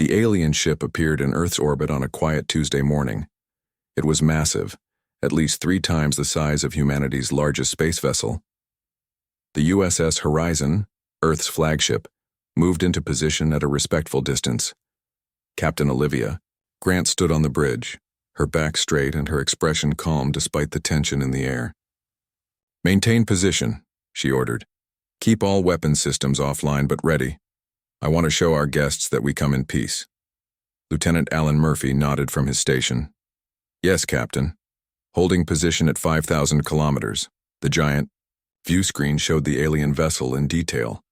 The alien ship appeared in Earth's orbit on a quiet Tuesday morning. It was massive, at least 3 times the size of humanity's largest space vessel. The USS Horizon, Earth's flagship, moved into position at a respectful distance. Captain Olivia Grant stood on the bridge, her back straight and her expression calm despite the tension in the air. "Maintain position," she ordered. "Keep all weapon systems offline but ready. I want to show our guests that we come in peace." Lieutenant Alan Murphy nodded from his station. "Yes, Captain." Holding position at 5,000 kilometers, the giant view screen showed the alien vessel in detail.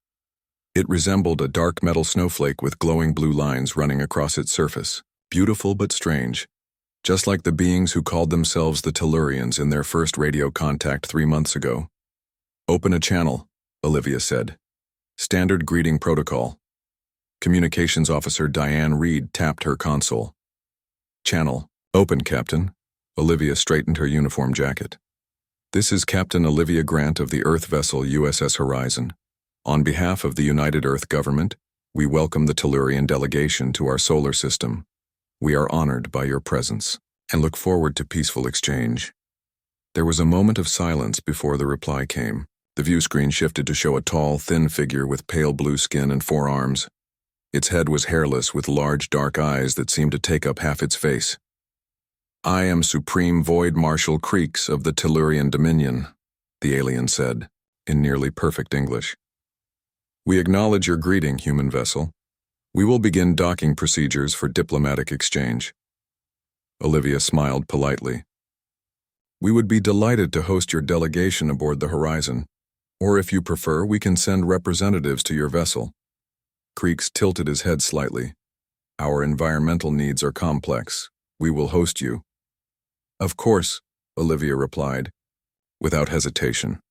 It resembled a dark metal snowflake with glowing blue lines running across its surface. Beautiful but strange, just like the beings who called themselves the Tellurians in their first radio contact 3 months ago. "Open a channel," Olivia said. "Standard greeting protocol." Communications Officer Diane Reed tapped her console. "Channel, open, Captain." Olivia straightened her uniform jacket. "This is Captain Olivia Grant of the Earth vessel USS Horizon. On behalf of the United Earth Government, we welcome the Tellurian delegation to our solar system. We are honored by your presence and look forward to peaceful exchange." There was a moment of silence before the reply came. The view screen shifted to show a tall, thin figure with pale blue skin and 4 arms. Its head was hairless with large dark eyes that seemed to take up half its face. "I am Supreme Void Marshal Creeks of the Tellurian Dominion," the alien said, in nearly perfect English. "We acknowledge your greeting, human vessel. We will begin docking procedures for diplomatic exchange." Olivia smiled politely. "We would be delighted to host your delegation aboard the Horizon, or if you prefer, we can send representatives to your vessel." Creeks tilted his head slightly. "Our environmental needs are complex. We will host you." "Of course," Olivia replied, without hesitation.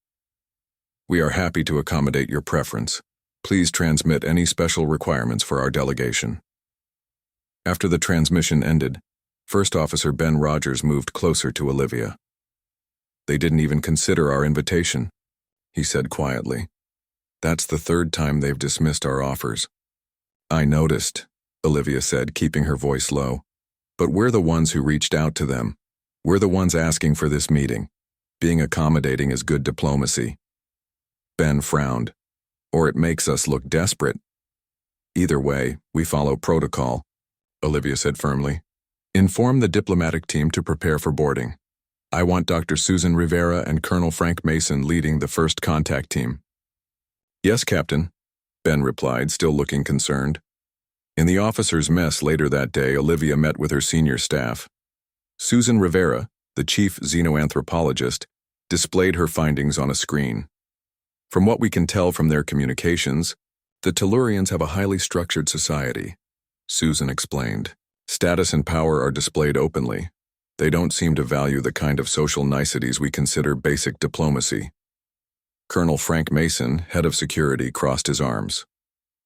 "We are happy to accommodate your preference. Please transmit any special requirements for our delegation." After the transmission ended, First Officer Ben Rogers moved closer to Olivia. "They didn't even consider our invitation," he said quietly. "That's the 3rd time they've dismissed our offers." "I noticed," Olivia said, keeping her voice low. "But we're the ones who reached out to them. We're the ones asking for this meeting. Being accommodating is good diplomacy." Ben frowned. "Or it makes us look desperate." "Either way, we follow protocol," Olivia said firmly. "Inform the diplomatic team to prepare for boarding. I want Dr. Susan Rivera and Colonel Frank Mason leading the first contact team." "Yes, Captain," Ben replied, still looking concerned. In the officers' mess later that day, Olivia met with her senior staff. Susan Rivera, the chief xenoanthropologist, displayed her findings on a screen. "From what we can tell from their communications, the Tellurians have a highly structured society," Susan explained. "Status and power are displayed openly. They don't seem to value the kind of social niceties we consider basic diplomacy." Colonel Frank Mason, head of security, crossed his arms.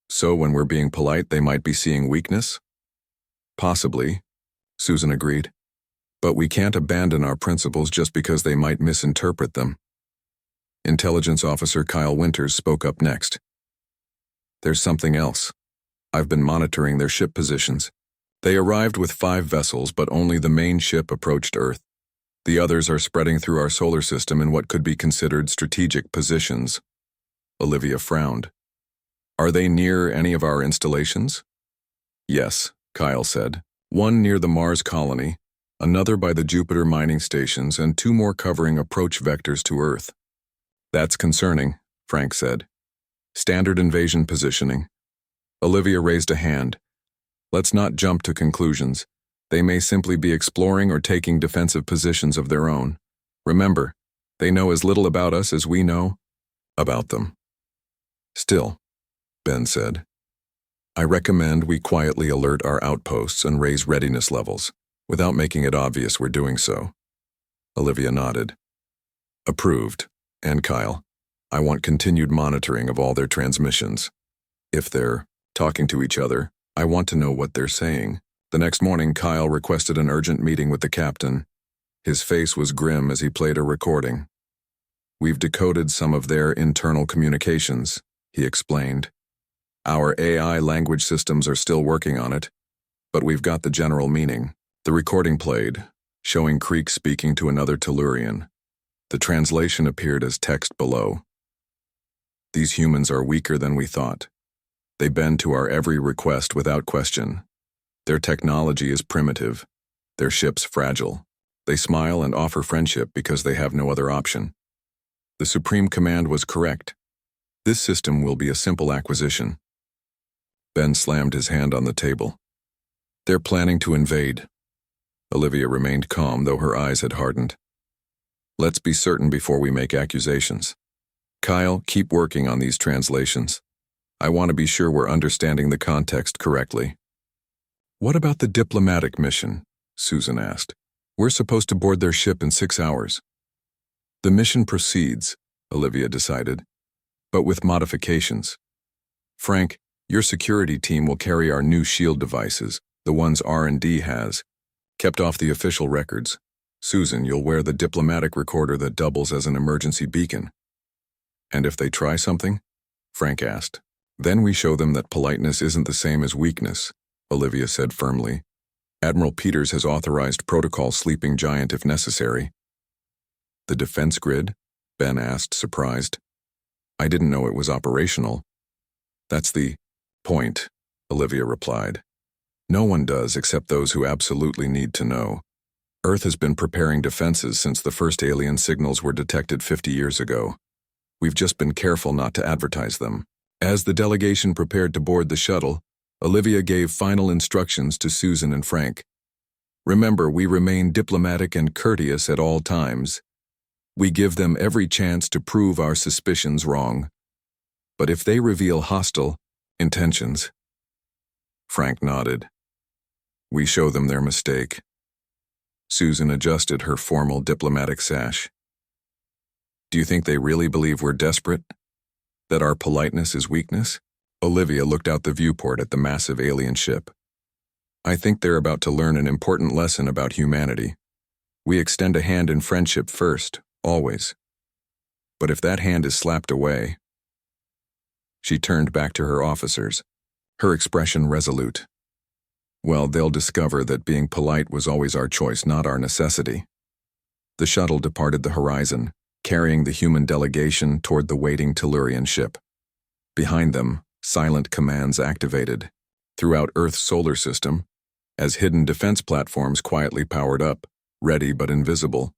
"So when we're being polite, they might be seeing weakness?" "Possibly," Susan agreed. "But we can't abandon our principles just because they might misinterpret them." Intelligence Officer Kyle Winters spoke up next. "There's something else. I've been monitoring their ship positions. They arrived with 5 vessels, but only the main ship approached Earth. The others are spreading through our solar system in what could be considered strategic positions." Olivia frowned. "Are they near any of our installations?" "Yes," Kyle said. "One near the Mars colony, another by the Jupiter mining stations, and 2 more covering approach vectors to Earth." "That's concerning," Frank said. "Standard invasion positioning." Olivia raised a hand. "Let's not jump to conclusions. They may simply be exploring or taking defensive positions of their own. Remember, they know as little about us as we know about them." "Still," Ben said, "I recommend we quietly alert our outposts and raise readiness levels, without making it obvious we're doing so." Olivia nodded. "Approved. And Kyle, I want continued monitoring of all their transmissions. If they're talking to each other, I want to know what they're saying." The next morning, Kyle requested an urgent meeting with the captain. His face was grim as he played a recording. "We've decoded some of their internal communications," he explained. "Our AI language systems are still working on it, But we've got the general meaning. The recording played, showing Creek speaking to another Tellurian. The translation appeared as text below. These humans are weaker than we thought. They bend to our every request without question. Their technology is primitive. Their ships fragile. They smile and offer friendship because they have no other option. The Supreme Command was correct. This system will be a simple acquisition. Ben slammed his hand on the table. They're planning to invade. Olivia remained calm, though her eyes had hardened. Let's be certain before we make accusations. Kyle, keep working on these translations. I want to be sure we're understanding the context correctly. What about the diplomatic mission? Susan asked. We're supposed to board their ship in 6 hours. The mission proceeds, Olivia decided, but with modifications. Frank, your security team will carry our new shield devices, the ones R&D has, kept off the official records. Susan, you'll wear the diplomatic recorder that doubles as an emergency beacon. And if they try something? Frank asked. Then we show them that politeness isn't the same as weakness, Olivia said firmly. Admiral Peters has authorized Protocol Sleeping Giant if necessary. The defense grid? Ben asked, surprised. I didn't know it was operational. That's the point, Olivia replied. No one does except those who absolutely need to know. Earth has been preparing defenses since the first alien signals were detected 50 years ago. We've just been careful not to advertise them. As the delegation prepared to board the shuttle, Olivia gave final instructions to Susan and Frank. Remember, we remain diplomatic and courteous at all times. We give them every chance to prove our suspicions wrong. But if they reveal hostile intentions, Frank nodded. We show them their mistake. Susan adjusted her formal diplomatic sash. Do you think they really believe we're desperate? That our politeness is weakness? Olivia looked out the viewport at the massive alien ship. I think they're about to learn an important lesson about humanity. We extend a hand in friendship first, always. But if that hand is slapped away... She turned back to her officers, her expression resolute. Well, they'll discover that being polite was always our choice, not our necessity. The shuttle departed the horizon, carrying the human delegation toward the waiting Tellurian ship. Behind them, silent commands activated. Throughout Earth's solar system, as hidden defense platforms quietly powered up, ready but invisible.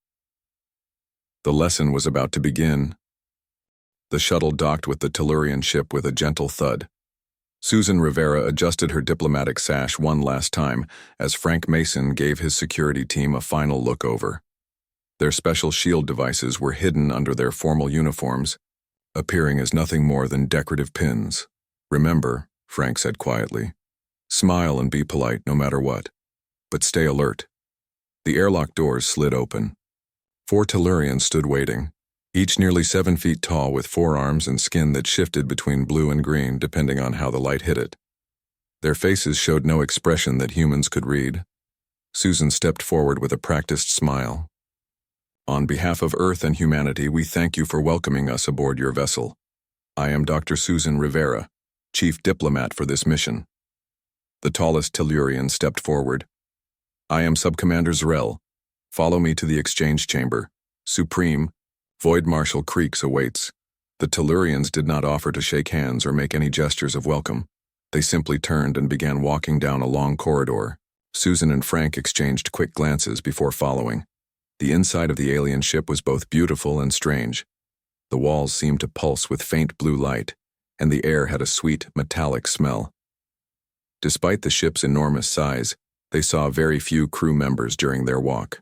The lesson was about to begin. The shuttle docked with the Tellurian ship with a gentle thud. Susan Rivera adjusted her diplomatic sash one last time as Frank Mason gave his security team a final look over. Their special shield devices were hidden under their formal uniforms, appearing as nothing more than decorative pins. Remember, Frank said quietly, smile and be polite no matter what, but stay alert. The airlock doors slid open. 4 Tellurians stood waiting, each nearly 7 feet tall with forearms and skin that shifted between blue and green depending on how the light hit it. Their faces showed no expression that humans could read. Susan stepped forward with a practiced smile. On behalf of Earth and humanity, we thank you for welcoming us aboard your vessel. I am Dr. Susan Rivera, Chief Diplomat for this mission. The tallest Tellurian stepped forward. I am Subcommander Zrel. Follow me to the exchange chamber. Supreme, Void Marshal Creeks awaits. The Tellurians did not offer to shake hands or make any gestures of welcome. They simply turned and began walking down a long corridor. Susan and Frank exchanged quick glances before following. The inside of the alien ship was both beautiful and strange. The walls seemed to pulse with faint blue light, and the air had a sweet, metallic smell. Despite the ship's enormous size, they saw very few crew members during their walk.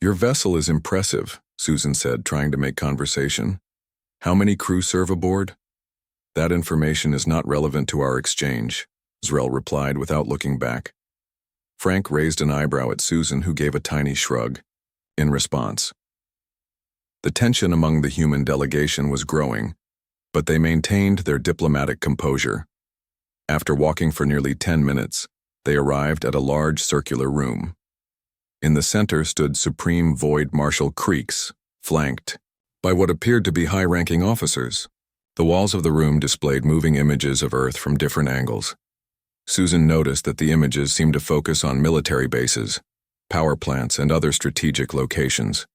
Your vessel is impressive, Susan said, trying to make conversation. How many crew serve aboard? That information is not relevant to our exchange, Zrel replied without looking back. Frank raised an eyebrow at Susan, who gave a tiny shrug. In response. The tension among the human delegation was growing, but they maintained their diplomatic composure. After walking for nearly 10 minutes, they arrived at a large circular room. In the center stood Supreme Void Marshal Creeks, flanked by what appeared to be high-ranking officers. The walls of the room displayed moving images of Earth from different angles. Susan noticed that the images seemed to focus on military bases, power plants, and other strategic locations.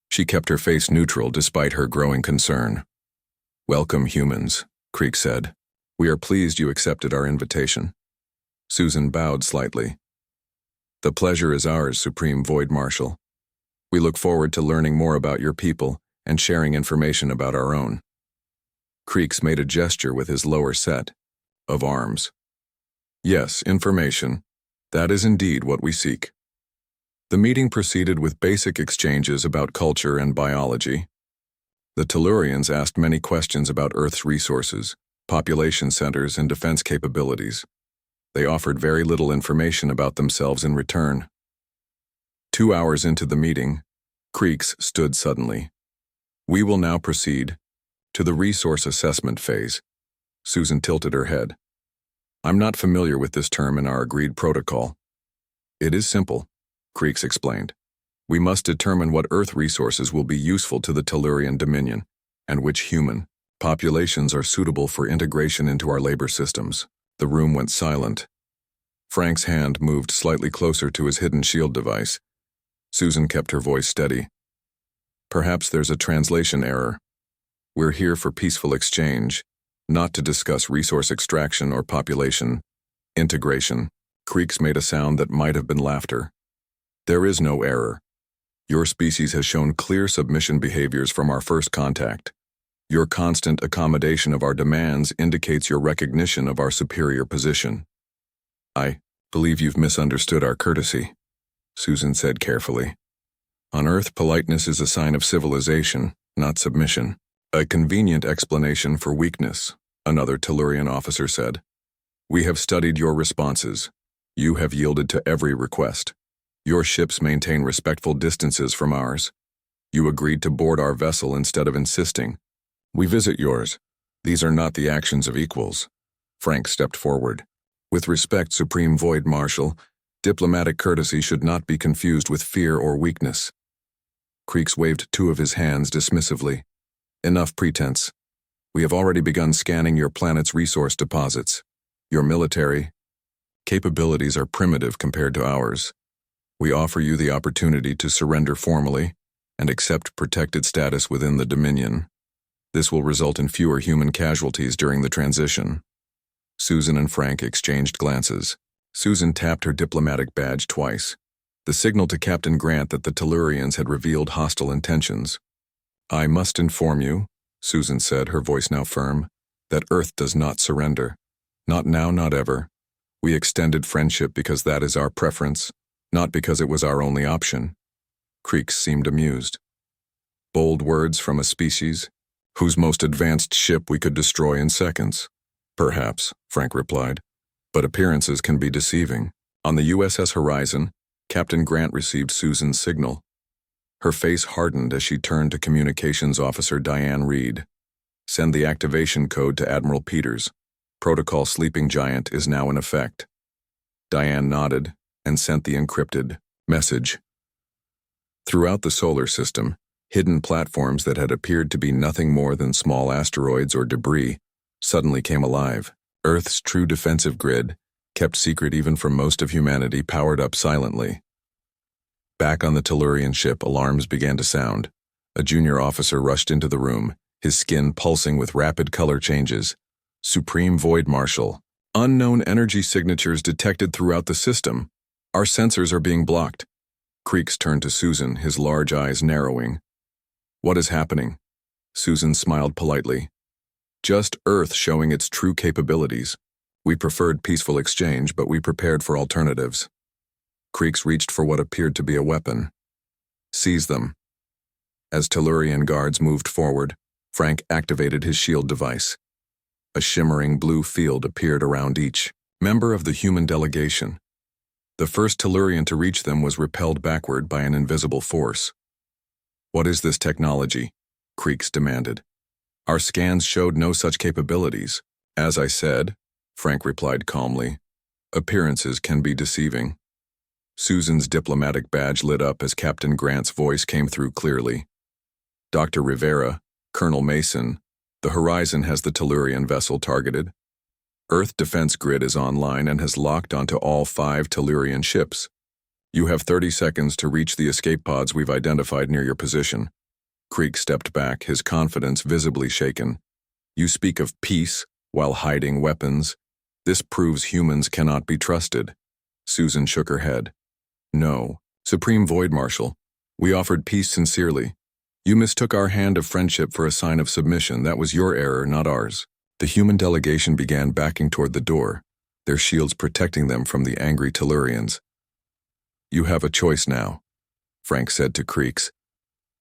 She kept her face neutral despite her growing concern. "Welcome, humans," Creek said. "We are pleased you accepted our invitation." Susan bowed slightly. "The pleasure is ours, Supreme Void Marshal. We look forward to learning more about your people and sharing information about our own." Creeks made a gesture with his lower set of arms. "Yes, information. That is indeed what we seek." The meeting proceeded with basic exchanges about culture and biology. The Tellurians asked many questions about Earth's resources, population centers, and defense capabilities. They offered very little information about themselves in return. 2 hours into the meeting, Creeks stood suddenly. "We will now proceed to the resource assessment phase." Susan tilted her head. "I'm not familiar with this term in our agreed protocol." "It is simple," Creeks explained. "We must determine what Earth resources will be useful to the Tellurian Dominion, and which human populations are suitable for integration into our labor systems." The room went silent. Frank's hand moved slightly closer to his hidden shield device. Susan kept her voice steady. "Perhaps there's a translation error. We're here for peaceful exchange, not to discuss resource extraction or population integration." Creeks made a sound that might have been laughter. "There is no error. Your species has shown clear submission behaviors from our first contact. Your constant accommodation of our demands indicates your recognition of our superior position." "I believe you've misunderstood our courtesy," Susan said carefully. "On Earth, politeness is a sign of civilization, not submission." "A convenient explanation for weakness," another Tellurian officer said. "We have studied your responses. You have yielded to every request. Your ships maintain respectful distances from ours. You agreed to board our vessel instead of insisting. We visit yours. These are not the actions of equals." Frank stepped forward. "With respect, Supreme Void Marshal, diplomatic courtesy should not be confused with fear or weakness." Creeks waved 2 of his hands dismissively. "Enough pretense. We have already begun scanning your planet's resource deposits. Your military capabilities are primitive compared to ours. We offer you the opportunity to surrender formally and accept protected status within the Dominion. This will result in fewer human casualties during the transition." Susan and Frank exchanged glances. Susan tapped her diplomatic badge twice, the signal to Captain Grant that the Tellurians had revealed hostile intentions. "I must inform you," Susan said, her voice now firm, "that Earth does not surrender. Not now, not ever. We extended friendship because that is our preference, not because it was our only option." Creeks seemed amused. "Bold words from a species whose most advanced ship we could destroy in seconds." "Perhaps," Frank replied, "but appearances can be deceiving." On the USS Horizon, Captain Grant received Susan's signal. Her face hardened as she turned to Communications Officer Diane Reed. "Send the activation code to Admiral Peters. Protocol Sleeping Giant is now in effect." Diane nodded and sent the encrypted message. Throughout the solar system, hidden platforms that had appeared to be nothing more than small asteroids or debris suddenly came alive. Earth's true defensive grid, kept secret even from most of humanity, powered up silently. Back on the Tellurian ship, alarms began to sound. A junior officer rushed into the room, his skin pulsing with rapid color changes. "Supreme Void Marshal, unknown energy signatures detected throughout the system. Our sensors are being blocked." Creeks turned to Susan, his large eyes narrowing. "What is happening?" Susan smiled politely. "Just Earth showing its true capabilities. We preferred peaceful exchange, but we prepared for alternatives." Creeks reached for what appeared to be a weapon. "Seize them." As Tellurian guards moved forward, Frank activated his shield device. A shimmering blue field appeared around each member of the human delegation. The first Tellurian to reach them was repelled backward by an invisible force. "What is this technology?" Creeks demanded. "Our scans showed no such capabilities." "As I said," Frank replied calmly, "appearances can be deceiving." Susan's diplomatic badge lit up as Captain Grant's voice came through clearly. "Dr. Rivera, Colonel Mason, the Horizon has the Tellurian vessel targeted." Earth defense grid is online and has locked onto all 5 Tellurian ships. You have 30 seconds to reach the escape pods we've identified near your position. Krieg stepped back, his confidence visibly shaken. You speak of peace while hiding weapons. This proves humans cannot be trusted. Susan shook her head. No, Supreme Void Marshal. We offered peace sincerely. You mistook our hand of friendship for a sign of submission. That was your error, not ours. The human delegation began backing toward the door, their shields protecting them from the angry Tellurians. You have a choice now, Frank said to Creeks.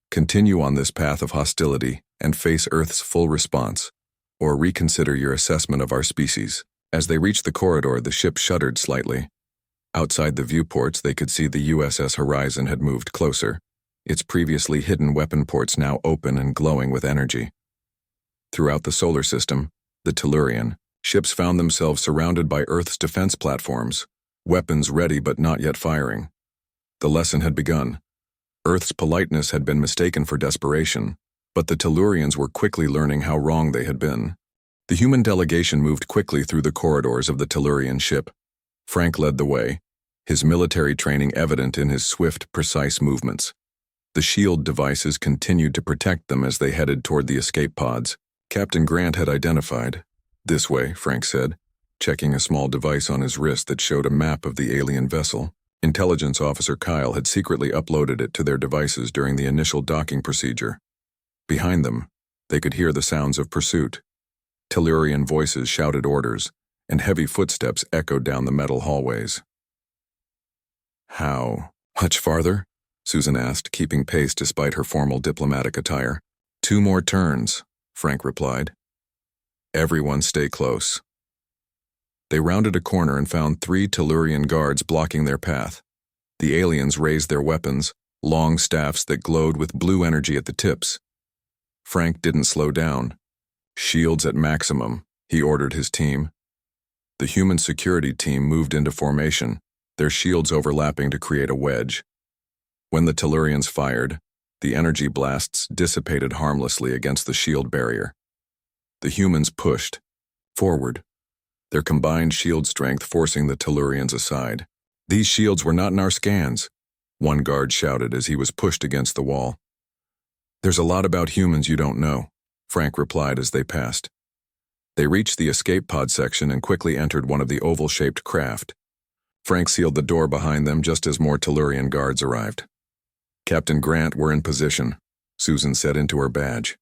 Continue on this path of hostility and face Earth's full response, or reconsider your assessment of our species. As they reached the corridor, the ship shuddered slightly. Outside the viewports, they could see the USS Horizon had moved closer, its previously hidden weapon ports now open and glowing with energy. Throughout the solar system, the Tellurian ships found themselves surrounded by Earth's defense platforms, weapons ready but not yet firing. The lesson had begun. Earth's politeness had been mistaken for desperation, but the Tellurians were quickly learning how wrong they had been. The human delegation moved quickly through the corridors of the Tellurian ship. Frank led the way, his military training evident in his swift, precise movements. The shield devices continued to protect them as they headed toward the escape pods. Captain Grant had identified. This way, Frank said, checking a small device on his wrist that showed a map of the alien vessel. Intelligence Officer Kyle had secretly uploaded it to their devices during the initial docking procedure. Behind them, they could hear the sounds of pursuit. Tellurian voices shouted orders, and heavy footsteps echoed down the metal hallways. How much farther? Susan asked, keeping pace despite her formal diplomatic attire. 2 more turns, Frank replied. Everyone stay close. They rounded a corner and found 3 Tellurian guards blocking their path. The aliens raised their weapons, long staffs that glowed with blue energy at the tips. Frank didn't slow down. Shields at maximum, he ordered his team. The human security team moved into formation, their shields overlapping to create a wedge. When the Tellurians fired, the energy blasts dissipated harmlessly against the shield barrier. The humans pushed forward, their combined shield strength forcing the Tellurians aside. These shields were not in our scans, one guard shouted as he was pushed against the wall. There's a lot about humans you don't know, Frank replied as they passed. They reached the escape pod section and quickly entered one of the oval-shaped craft. Frank sealed the door behind them just as more Tellurian guards arrived. Captain Grant, we're in position, Susan said into her badge.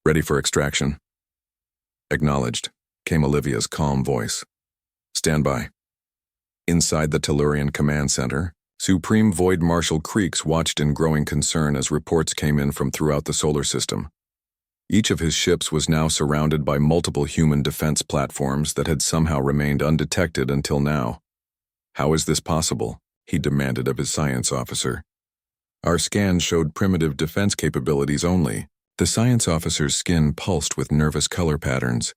Ready for extraction? Acknowledged, came Olivia's calm voice. Stand by. Inside the Tellurian command center, Supreme Void Marshal Creeks watched in growing concern as reports came in from throughout the solar system. Each of his ships was now surrounded by multiple human defense platforms that had somehow remained undetected until now. How is this possible? He demanded of his science officer. Our scans showed primitive defense capabilities only. The science officer's skin pulsed with nervous color patterns.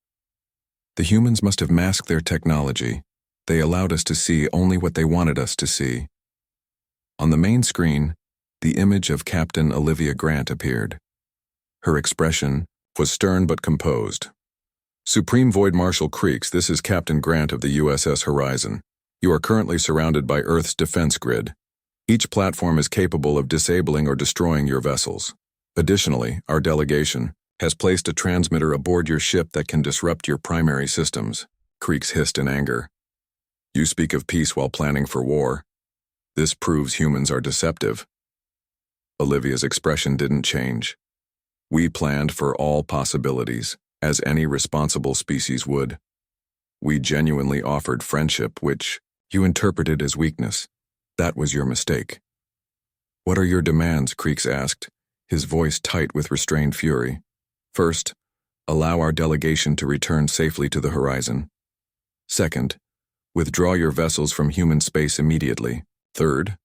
The humans must have masked their technology. They allowed us to see only what they wanted us to see. On the main screen, the image of Captain Olivia Grant appeared. Her expression was stern but composed. Supreme Void Marshal Creeks, this is Captain Grant of the USS Horizon. You are currently surrounded by Earth's defense grid. Each platform is capable of disabling or destroying your vessels. Additionally, our delegation has placed a transmitter aboard your ship that can disrupt your primary systems. Creeks hissed in anger. You speak of peace while planning for war. This proves humans are deceptive. Olivia's expression didn't change. We planned for all possibilities, as any responsible species would. We genuinely offered friendship, which you interpreted as weakness. That was your mistake. What are your demands? Creeks asked, his voice tight with restrained fury. First, allow our delegation to return safely to the Horizon. Second, withdraw your vessels from human space immediately. Third,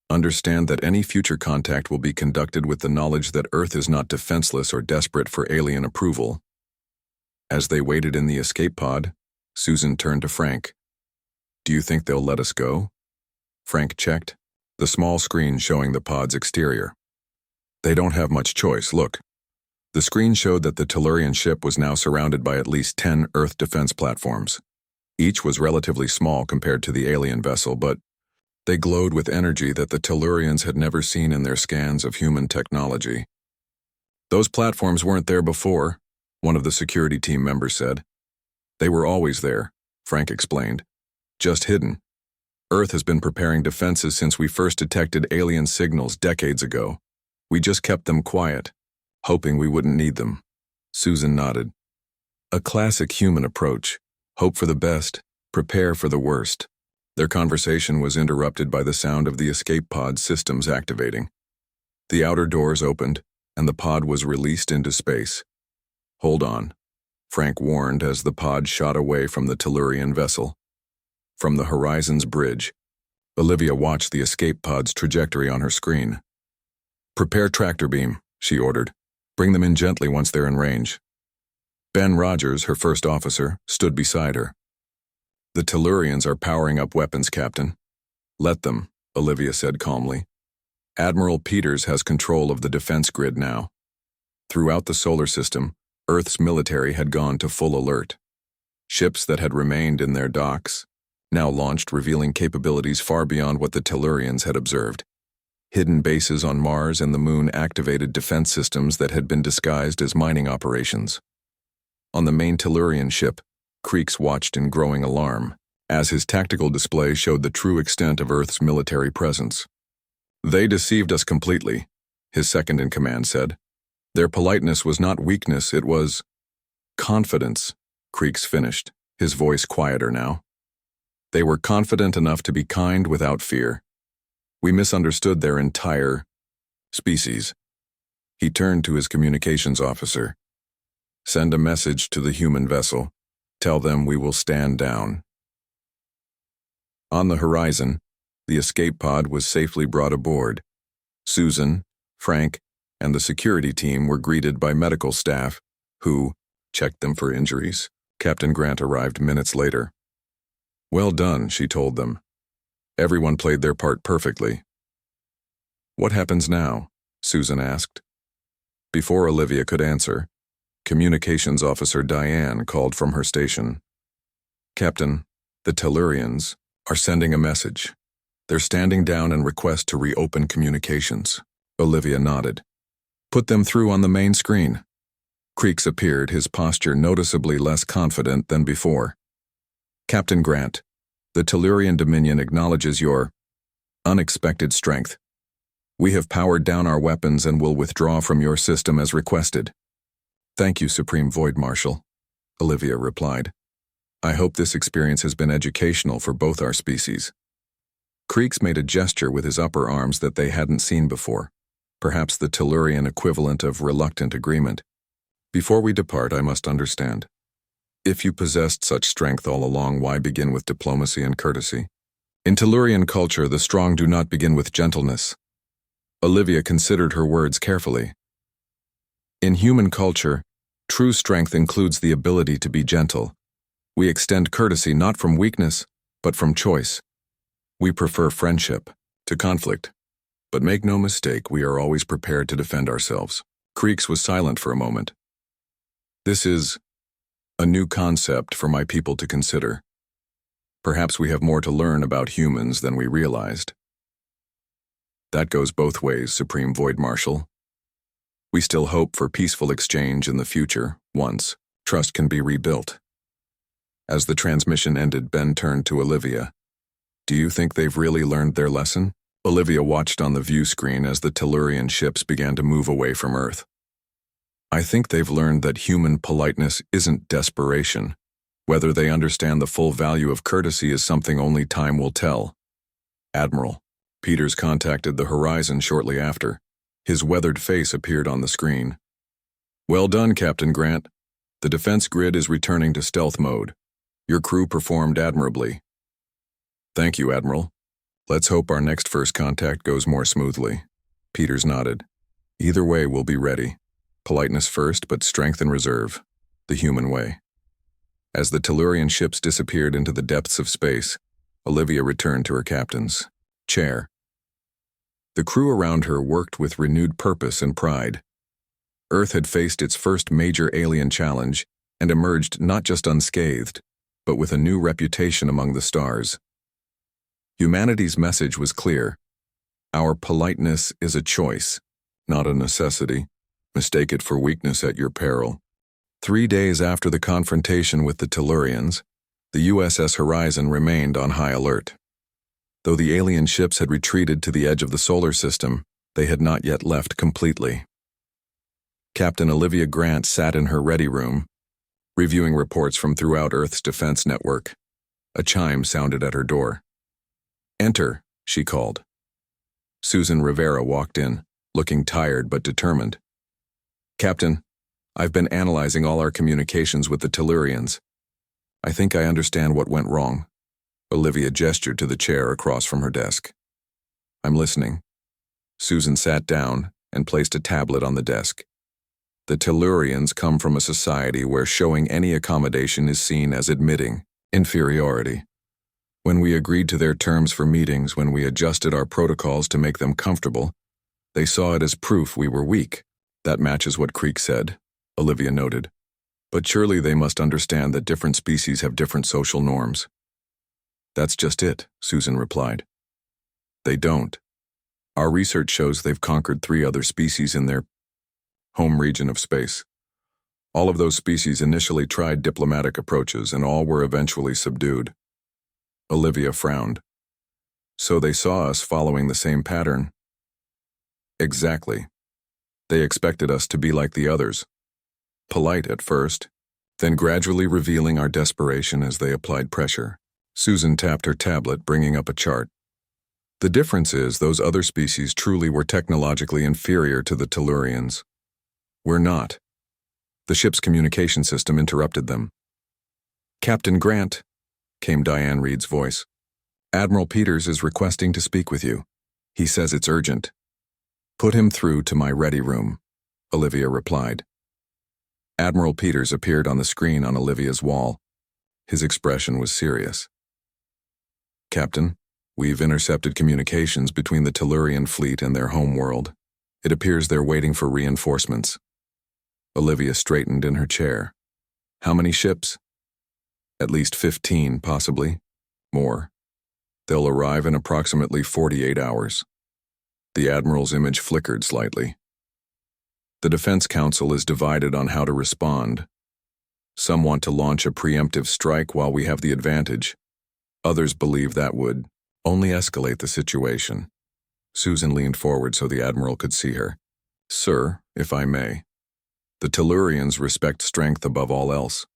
understand that any future contact will be conducted with the knowledge that Earth is not defenseless or desperate for alien approval. As they waited in the escape pod, Susan turned to Frank. Do you think they'll let us go? Frank checked, the small screen showing the pod's exterior. They don't have much choice, look. The screen showed that the Tellurian ship was now surrounded by at least 10 Earth defense platforms. Each was relatively small compared to the alien vessel, but they glowed with energy that the Tellurians had never seen in their scans of human technology. "Those platforms weren't there before," one of the security team members said. "They were always there," Frank explained. "Just hidden. Earth has been preparing defenses since we first detected alien signals decades ago. We just kept them quiet, hoping we wouldn't need them." Susan nodded. "A classic human approach. Hope for the best, prepare for the worst." Their conversation was interrupted by the sound of the escape pod systems activating. The outer doors opened, and the pod was released into space. "Hold on," Frank warned as the pod shot away from the Tellurian vessel. From the Horizon's bridge, Olivia watched the escape pod's trajectory on her screen. "Prepare tractor beam," she ordered. "Bring them in gently once they're in range." Ben Rogers, her first officer, stood beside her. "The Tellurians are powering up weapons, Captain." "Let them," Olivia said calmly. "Admiral Peters has control of the defense grid now." Throughout the solar system, Earth's military had gone to full alert. Ships that had remained in their docks now launched, revealing capabilities far beyond what the Tellurians had observed. Hidden bases on Mars and the Moon activated defense systems that had been disguised as mining operations. On the main Tellurian ship, Creeks watched in growing alarm, as his tactical display showed the true extent of Earth's military presence. "They deceived us completely," his second-in-command said. "Their politeness was not weakness, it was confidence," Creeks finished, his voice quieter now. "They were confident enough to be kind without fear. We misunderstood their entire species." He turned to his communications officer. "Send a message to the human vessel. Tell them we will stand down." On the horizon, the escape pod was safely brought aboard. Susan, Frank, and the security team were greeted by medical staff, who checked them for injuries. Captain Grant arrived minutes later. "Well done," she told them. "Everyone played their part perfectly." "What happens now?" Susan asked. Before Olivia could answer, Communications Officer Diane called from her station. "Captain, the Tellurians are sending a message. They're standing down and request to reopen communications." Olivia nodded. "Put them through on the main screen." Creeks appeared, his posture noticeably less confident than before. "Captain Grant, the Tellurian Dominion acknowledges your unexpected strength. We have powered down our weapons and will withdraw from your system as requested." "Thank you, Supreme Void Marshal," Olivia replied. "I hope this experience has been educational for both our species." Creeks made a gesture with his upper arms that they hadn't seen before, perhaps the Tellurian equivalent of reluctant agreement. "Before we depart, I must understand. If you possessed such strength all along, why begin with diplomacy and courtesy? In Tellurian culture, the strong do not begin with gentleness." Olivia considered her words carefully. "In human culture, true strength includes the ability to be gentle. We extend courtesy not from weakness, but from choice. We prefer friendship to conflict. But make no mistake, we are always prepared to defend ourselves." Creeks was silent for a moment. "This is a new concept for my people to consider. Perhaps we have more to learn about humans than we realized." "That goes both ways, Supreme Void Marshal. We still hope for peaceful exchange in the future, once trust can be rebuilt." As the transmission ended, Ben turned to Olivia. "Do you think they've really learned their lesson?" Olivia watched on the view screen as the Tellurian ships began to move away from Earth. "I think they've learned that human politeness isn't desperation. Whether they understand the full value of courtesy is something only time will tell." Admiral Peters contacted the horizon shortly after. His weathered face appeared on the screen. "Well done, Captain Grant. The defense grid is returning to stealth mode. Your crew performed admirably." "Thank you, Admiral. Let's hope our next first contact goes more smoothly." Peters nodded. "Either way, we'll be ready. Politeness first, but strength in reserve. The human way." As the Tellurian ships disappeared into the depths of space, Olivia returned to her captain's chair. The crew around her worked with renewed purpose and pride. Earth had faced its first major alien challenge and emerged not just unscathed, but with a new reputation among the stars. Humanity's message was clear. Our politeness is a choice, not a necessity. Mistake it for weakness at your peril. 3 days after the confrontation with the Tellurians, the USS Horizon remained on high alert. Though the alien ships had retreated to the edge of the solar system, they had not yet left completely. Captain Olivia Grant sat in her ready room, reviewing reports from throughout Earth's defense network. A chime sounded at her door. "Enter," she called. Susan Rivera walked in, looking tired but determined. "Captain, I've been analyzing all our communications with the Tellurians. I think I understand what went wrong." Olivia gestured to the chair across from her desk. "I'm listening." Susan sat down and placed a tablet on the desk. The Tellurians come from a society where showing any accommodation is seen as admitting inferiority. When we agreed to their terms for meetings, when we adjusted our protocols to make them comfortable, they saw it as proof we were weak. "That matches what Creek said," Olivia noted. "But surely they must understand that different species have different social norms." "That's just it," Susan replied. "They don't. Our research shows they've conquered 3 other species in their home region of space. All of those species initially tried diplomatic approaches, and all were eventually subdued." Olivia frowned. "So they saw us following the same pattern?" "Exactly. They expected us to be like the others. Polite at first, then gradually revealing our desperation as they applied pressure." Susan tapped her tablet, bringing up a chart. "The difference is those other species truly were technologically inferior to the Tellurians. We're not." The ship's communication system interrupted them. "Captain Grant," came Diane Reed's voice. "Admiral Peters is requesting to speak with you. He says it's urgent." "Put him through to my ready room," Olivia replied. Admiral Peters appeared on the screen on Olivia's wall. His expression was serious. "Captain, we've intercepted communications between the Tellurian fleet and their home world. It appears they're waiting for reinforcements." Olivia straightened in her chair. "How many ships?" "At least 15, possibly. More. They'll arrive in approximately 48 hours. The Admiral's image flickered slightly. "The Defense Council is divided on how to respond. Some want to launch a preemptive strike while we have the advantage. Others believe that would only escalate the situation." Susan leaned forward so the Admiral could see her. "Sir, if I may, the Tellurians respect strength above all else.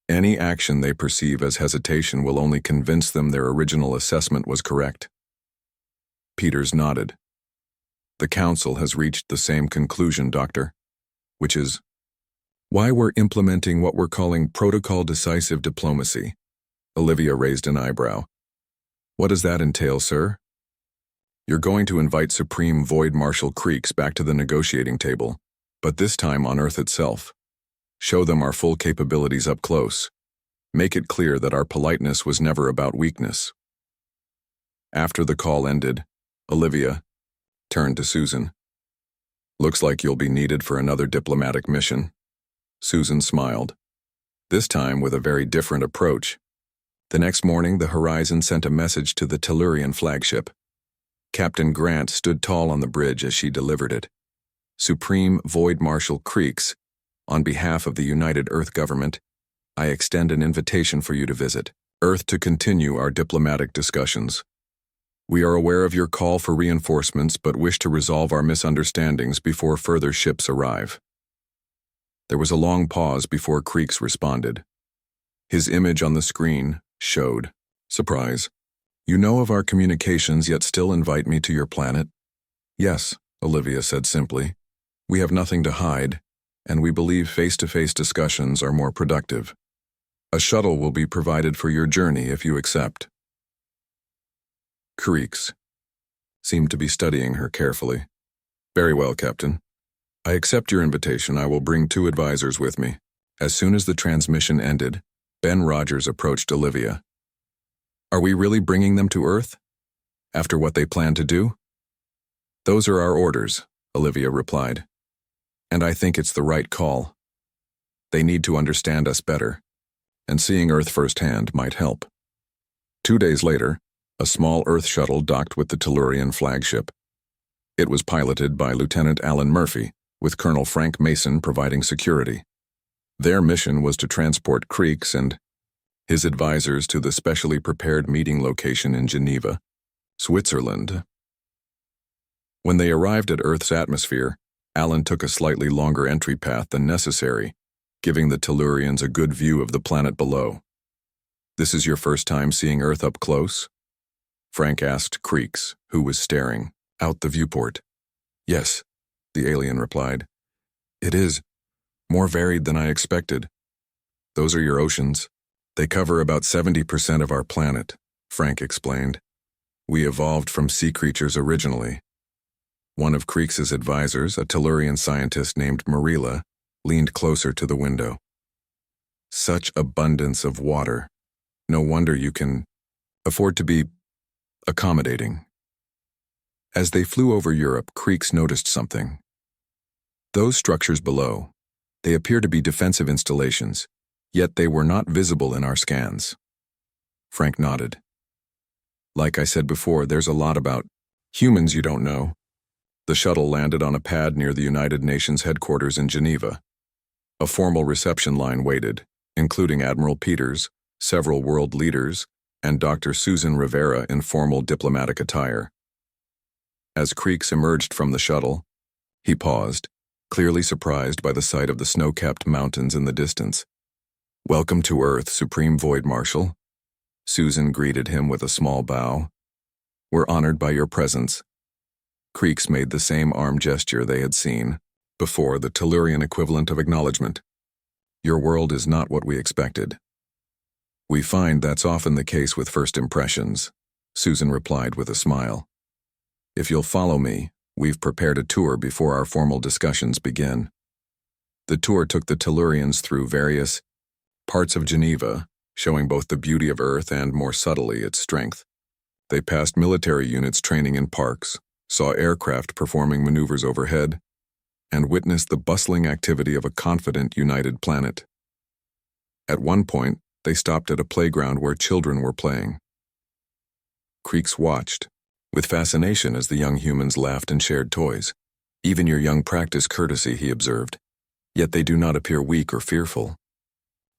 Any action they perceive as hesitation will only convince them their original assessment was correct." Peters nodded. "The Council has reached the same conclusion, Doctor, which is why we're implementing what we're calling protocol decisive diplomacy." Olivia raised an eyebrow. "What does that entail, sir?" "You're going to invite Supreme Void Marshal Creeks back to the negotiating table, but this time on Earth itself. Show them our full capabilities up close. Make it clear that our politeness was never about weakness." After the call ended, Olivia turned to Susan. "Looks like you'll be needed for another diplomatic mission." Susan smiled, this time with a very different approach. The next morning, the Horizon sent a message to the Tellurian flagship. Captain Grant stood tall on the bridge as she delivered it. "Supreme Void Marshal Creeks, on behalf of the United Earth Government, I extend an invitation for you to visit Earth to continue our diplomatic discussions. We are aware of your call for reinforcements but wish to resolve our misunderstandings before further ships arrive." There was a long pause before Creeks responded. His image on the screen showed surprise. "You know of our communications yet still invite me to your planet?" "Yes," Olivia said simply. "We have nothing to hide, and we believe face-to-face discussions are more productive. A shuttle will be provided for your journey if you accept." Creeks seemed to be studying her carefully. "Very well, Captain. I accept your invitation. I will bring 2 advisors with me." As soon as the transmission ended, Ben Rogers approached Olivia. "Are we really bringing them to Earth? After what they plan to do?" "Those are our orders," Olivia replied. "And I think it's the right call. They need to understand us better, and seeing Earth firsthand might help. 2 days later, a small Earth shuttle docked with the Tellurian flagship. It was piloted by Lieutenant Alan Murphy, with Colonel Frank Mason providing security. Their mission was to transport Creeks and his advisors to the specially prepared meeting location in Geneva, Switzerland. When they arrived at Earth's atmosphere, Alan took a slightly longer entry path than necessary, giving the Tellurians a good view of the planet below. "This is your first time seeing Earth up close?" Frank asked Creeks, who was staring out the viewport. "Yes," the alien replied. "It is more varied than I expected. Those are your oceans. They cover about 70% of our planet," Frank explained. "We evolved from sea creatures originally." One of Creeks's advisors, a Tellurian scientist named Marilla, leaned closer to the window. "Such abundance of water. No wonder you can afford to be accommodating." As they flew over Europe, Creeks noticed something. Those structures below, they appear to be defensive installations, yet they were not visible in our scans. Frank nodded. "Like I said before, there's a lot about humans you don't know." The shuttle landed on a pad near the United Nations headquarters in Geneva. A formal reception line waited, including Admiral Peters, several world leaders, and Dr. Susan Rivera in formal diplomatic attire. As Creeks emerged from the shuttle, he paused, clearly surprised by the sight of the snow-capped mountains in the distance. "Welcome to Earth, Supreme Void Marshal." Susan greeted him with a small bow. "We're honored by your presence." Creeks made the same arm gesture they had seen before, the Tellurian equivalent of acknowledgement. "Your world is not what we expected." "We find that's often the case with first impressions," Susan replied with a smile. "If you'll follow me, we've prepared a tour before our formal discussions begin." The tour took the Tellurians through various parts of Geneva, showing both the beauty of Earth and, more subtly, its strength. They passed military units training in parks, saw aircraft performing maneuvers overhead, and witnessed the bustling activity of a confident, united planet. At one point, they stopped at a playground where children were playing. Creeks watched with fascination as the young humans laughed and shared toys. "Even your young practice courtesy," he observed. "Yet they do not appear weak or fearful."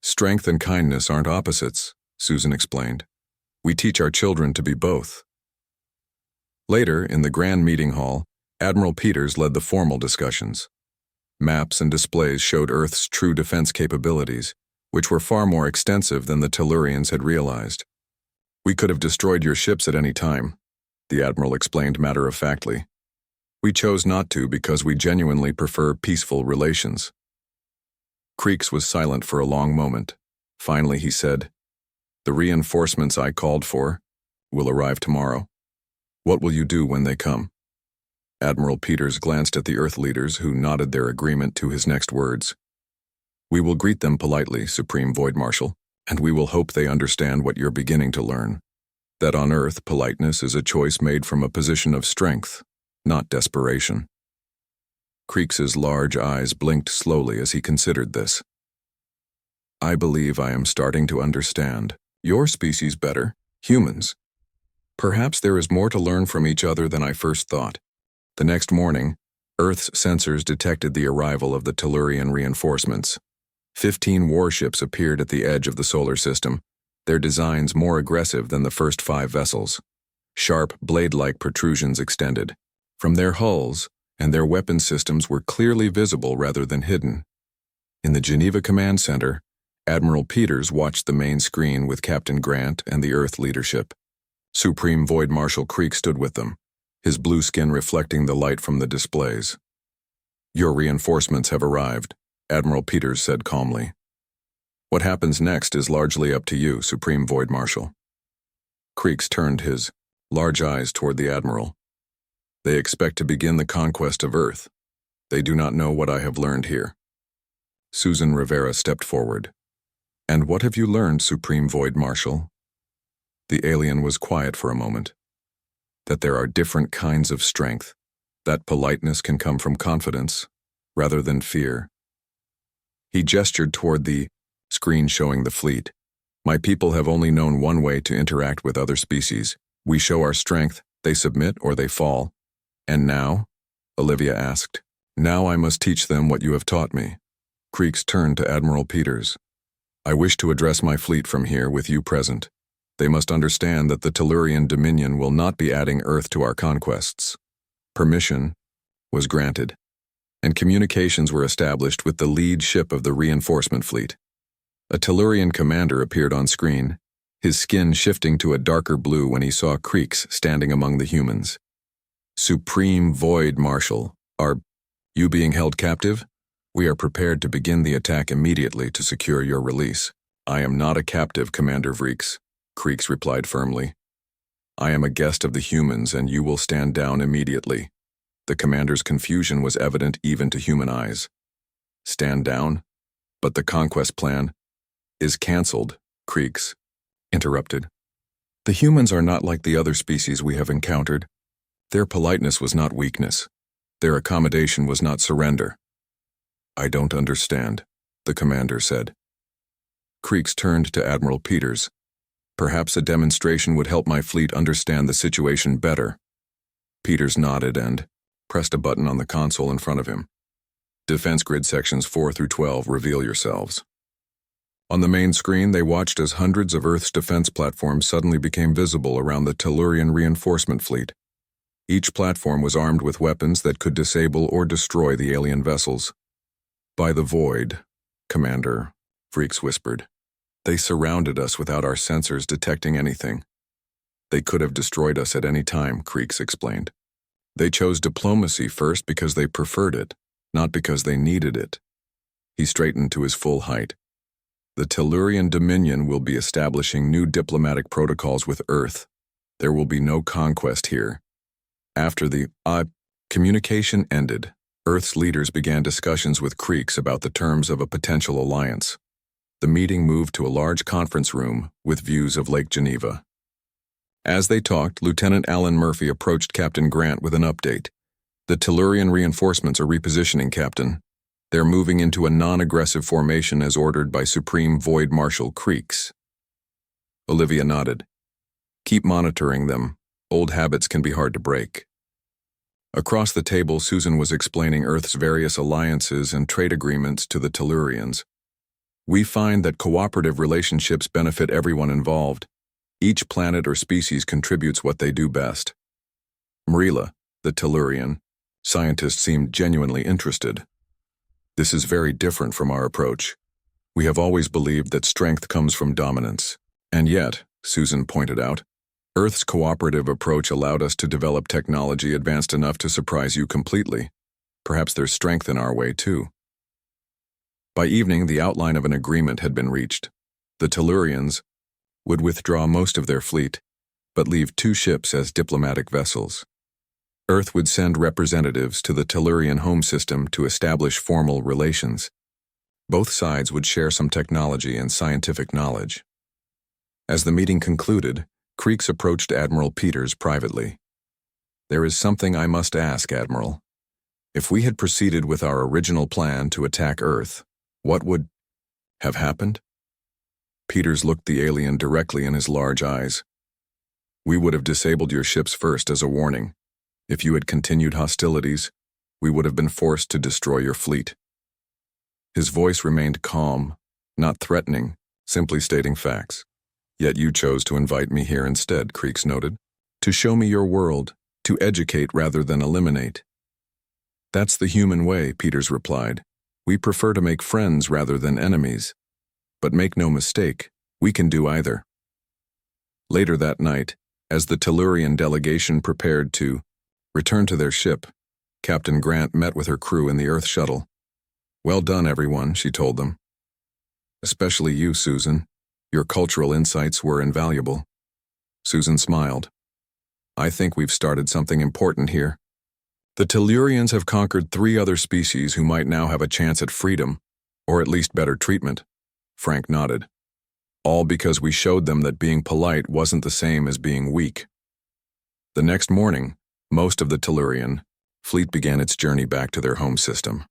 "Strength and kindness aren't opposites," Susan explained. "We teach our children to be both." Later, in the grand meeting hall, Admiral Peters led the formal discussions. Maps and displays showed Earth's true defense capabilities, which were far more extensive than the Tellurians had realized. "We could have destroyed your ships at any time," the Admiral explained matter-of-factly. "We chose not to because we genuinely prefer peaceful relations." Creeks was silent for a long moment. Finally, he said, "The reinforcements I called for will arrive tomorrow. What will you do when they come?" Admiral Peters glanced at the Earth leaders, who nodded their agreement to his next words. "We will greet them politely, Supreme Void Marshal, and we will hope they understand what you're beginning to learn. That on Earth, politeness is a choice made from a position of strength, not desperation." Creeks's large eyes blinked slowly as he considered this. "I believe I am starting to understand your species better, humans. Perhaps there is more to learn from each other than I first thought." The next morning, Earth's sensors detected the arrival of the Tellurian reinforcements. 15 warships appeared at the edge of the solar system, their designs more aggressive than the first 5 vessels. Sharp, blade-like protrusions extended from their hulls, and their weapon systems were clearly visible rather than hidden. In the Geneva Command Center, Admiral Peters watched the main screen with Captain Grant and the Earth leadership. Supreme Void Marshal Creek stood with them, his blue skin reflecting the light from the displays. "Your reinforcements have arrived," Admiral Peters said calmly. "What happens next is largely up to you, Supreme Void Marshal." Creeks turned his large eyes toward the Admiral. "They expect to begin the conquest of Earth. They do not know what I have learned here." Susan Rivera stepped forward. "And what have you learned, Supreme Void Marshal?" The alien was quiet for a moment. "That there are different kinds of strength, that politeness can come from confidence, rather than fear." He gestured toward the screen showing the fleet, My people have only known one way to interact with other species. We show our strength, they submit or they fall. And now? Olivia asked. Now I must teach them what you have taught me. Creeks turned to Admiral Peters. I wish to address my fleet from here with you present. They must understand that the Tellurian Dominion will not be adding Earth to our conquests. Permission was granted, and communications were established with the lead ship of the reinforcement fleet. A Tellurian commander appeared on screen, his skin shifting to a darker blue when he saw Creeks standing among the humans. Supreme Void Marshal, are you being held captive? We are prepared to begin the attack immediately to secure your release. I am not a captive, Commander Vreeks, Creeks replied firmly. I am a guest of the humans and you will stand down immediately. The commander's confusion was evident even to human eyes. Stand down? But the conquest plan is cancelled, Creeks interrupted. The humans are not like the other species we have encountered. Their politeness was not weakness. Their accommodation was not surrender. I don't understand, the commander said. Creeks turned to Admiral Peters. Perhaps a demonstration would help my fleet understand the situation better. Peters nodded and pressed a button on the console in front of him. Defense grid sections 4 through 12 reveal yourselves. On the main screen, they watched as hundreds of Earth's defense platforms suddenly became visible around the Tellurian reinforcement fleet. Each platform was armed with weapons that could disable or destroy the alien vessels. By the void, Commander, Vreeks whispered. They surrounded us without our sensors detecting anything. They could have destroyed us at any time, Creeks explained. They chose diplomacy first because they preferred it, not because they needed it. He straightened to his full height. The Tellurian Dominion will be establishing new diplomatic protocols with Earth. There will be no conquest here. After the communication ended, Earth's leaders began discussions with Creeks about the terms of a potential alliance. The meeting moved to a large conference room with views of Lake Geneva. As they talked, Lieutenant Alan Murphy approached Captain Grant with an update. The Tellurian reinforcements are repositioning, Captain. They're moving into a non-aggressive formation as ordered by Supreme Void Marshal Creeks. Olivia nodded. Keep monitoring them. Old habits can be hard to break. Across the table, Susan was explaining Earth's various alliances and trade agreements to the Tellurians. We find that cooperative relationships benefit everyone involved. Each planet or species contributes what they do best. Marilla, the Tellurian scientist, seemed genuinely interested. This is very different from our approach. We have always believed that strength comes from dominance. And yet, Susan pointed out, Earth's cooperative approach allowed us to develop technology advanced enough to surprise you completely. Perhaps there's strength in our way, too. By evening, the outline of an agreement had been reached. The Tellurians would withdraw most of their fleet, but leave 2 ships as diplomatic vessels. Earth would send representatives to the Tellurian home system to establish formal relations. Both sides would share some technology and scientific knowledge. As the meeting concluded, Creeks approached Admiral Peters privately. There is something I must ask, Admiral. If we had proceeded with our original plan to attack Earth, what would have happened? Peters looked the alien directly in his large eyes. We would have disabled your ships first as a warning. If you had continued hostilities, we would have been forced to destroy your fleet. His voice remained calm, not threatening, simply stating facts. Yet you chose to invite me here instead, Creeks noted. To show me your world, to educate rather than eliminate. That's the human way, Peters replied. We prefer to make friends rather than enemies. But make no mistake, we can do either. Later that night, as the Tellurian delegation prepared to return to their ship, Captain Grant met with her crew in the Earth shuttle. Well done, everyone, she told them. Especially you, Susan. Your cultural insights were invaluable. Susan smiled. I think we've started something important here. The Tellurians have conquered 3 other species who might now have a chance at freedom, or at least better treatment. Frank nodded. All because we showed them that being polite wasn't the same as being weak. The next morning, most of the Tellurian fleet began its journey back to their home system.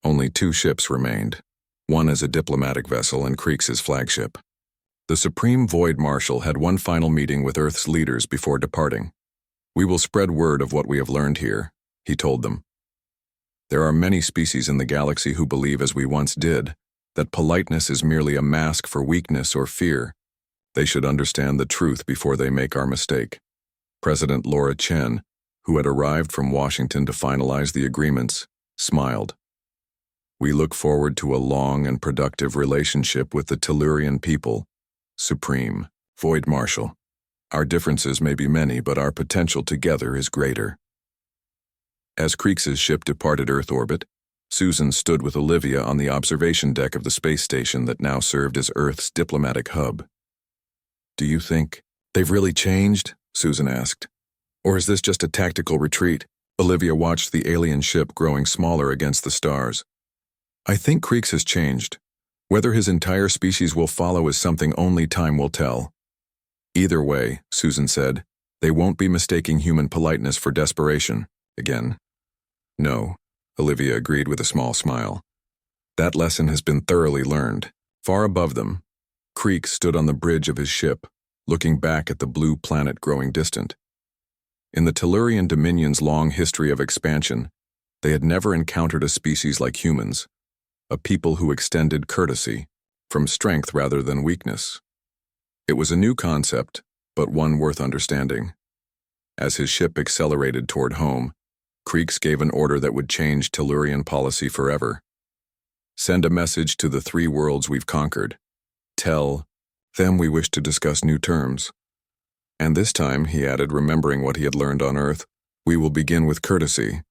Only 2 ships remained, one as a diplomatic vessel and Creeks' flagship. The Supreme Void Marshal had one final meeting with Earth's leaders before departing. "We will spread word of what we have learned here," he told them. "There are many species in the galaxy who believe, as we once did, that politeness is merely a mask for weakness or fear. They should understand the truth before they make our mistake." President Laura Chen, who had arrived from Washington to finalize the agreements, smiled. "We look forward to a long and productive relationship with the Tellurian people, Supreme Void Marshal. Our differences may be many, but our potential together is greater." As Creeks's ship departed Earth orbit, Susan stood with Olivia on the observation deck of the space station that now served as Earth's diplomatic hub. "Do you think they've really changed?" Susan asked. "Or is this just a tactical retreat?" Olivia watched the alien ship growing smaller against the stars. "I think Creeks has changed. Whether his entire species will follow is something only time will tell." "Either way," Susan said, "they won't be mistaking human politeness for desperation again." "No," Olivia agreed with a small smile. "That lesson has been thoroughly learned." Far above them, Creek stood on the bridge of his ship, looking back at the blue planet growing distant. In the Tellurian Dominion's long history of expansion, they had never encountered a species like humans, a people who extended courtesy, from strength rather than weakness. It was a new concept, but one worth understanding. As his ship accelerated toward home, Creeks gave an order that would change Tellurian policy forever. "Send a message to the 3 worlds we've conquered. Tell them we wish to discuss new terms. And this time," he added, remembering what he had learned on Earth, "we will begin with courtesy,